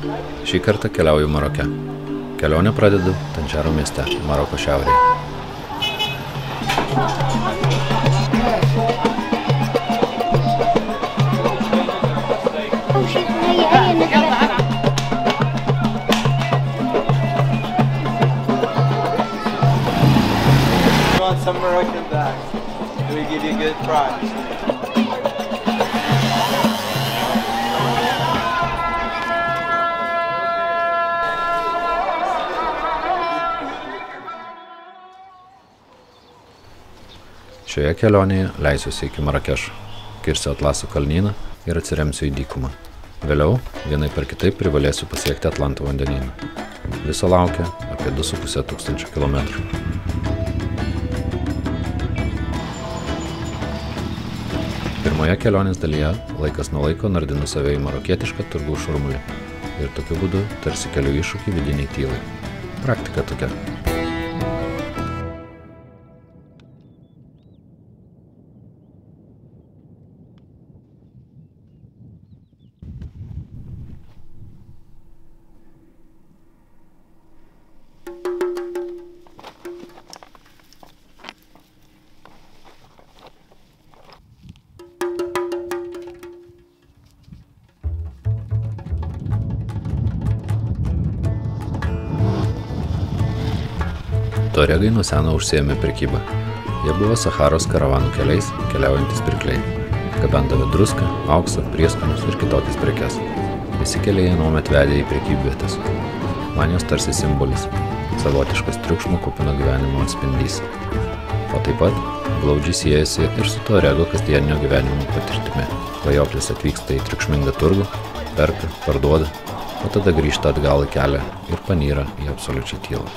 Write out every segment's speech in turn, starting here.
Šį kartą keliauju Maroke. Kelionę pradedu Tandžero mieste, Maroko šiaurėje. Some Moroccan bags. We give you a good price. Šioje kelionėje leisiuosi iki Marakešo, kirsiu Atlaso kalnyną ir atsiremsiu į dykumą. Vėliau, vienaip ar kitaip privalėsiu pasiekti Atlanto vandenyną. Viso laukia apie 2500 kilometrų. Pirmoje kelionės dalyje laikas nuo laiko nardinu save į marokietišką turgų šurmulį ir tokiu būdu tarsi keliu iššūkį vidiniai tylai. Praktika tokia. Tuaregai nuo seno užsiėmė prekybą. Jie buvo Saharos karavanų keliais keliaujantys pirkliai. Gabendavę druską, auksą, prieskonius ir kitokias prekes. Visi keliai anuomet vedė į prekybvietės. Man jos tarsi simbolis, savotiškas triukšmo kupino gyvenimo atspindys. O taip pat glaudžiai siejasi ir su tuarego kasdieninio gyvenimo patirtimi. Klajoklis atvyksta į triukšmingą turgų, perka, parduoda, o tada grįžta atgal į kelią ir panyra į absoliučią tylą.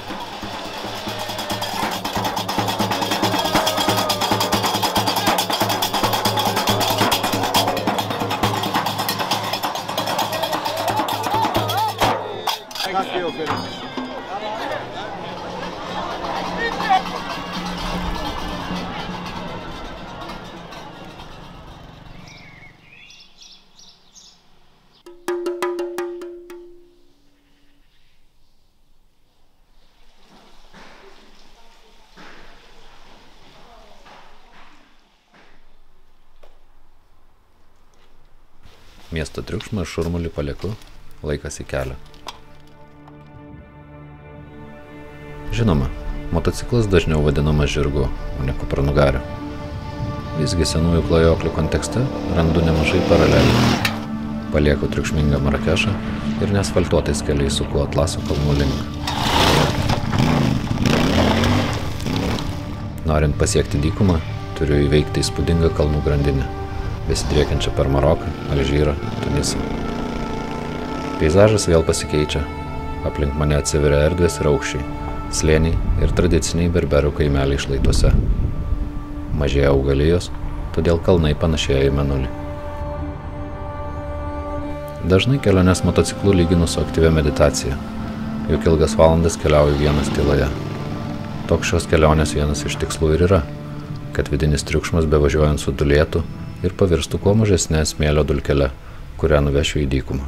Miesto triukšmą ir šurmulį palieku, laikas į kelią. Žinoma, motociklas dažniau vadinamas žirgu, o ne kupranugariu. Visgi senųjų klajoklių kontekste randu nemažai paralelių. Palieku triukšmingą Marakešą ir neasfaltuotais keliais suku Atlaso kalnų link. Norint pasiekti dykumą, turiu įveikti įspūdingą kalnų grandinę, besidriekiančią per Maroką, Alžyrą, Tunisą. Peizažas vėl pasikeičia, aplink mane atsiveria erdvės ir aukščiai, slėniai ir tradiciniai berberų kaimeliai šlaituose. Mažėja augalijos, todėl kalnai panašėja į mėnulį. Dažnai keliones motociklu lyginu su aktyvia meditacija, juk ilgas valandas keliauju vienas tyloje. Toks šios kelionės vienas iš tikslų ir yra, kad vidinis triukšmas bevažiuojant sudulėtų ir pavirstų kuo mažesnė smėlio dulkele, kurią nuvešiu į dykumą.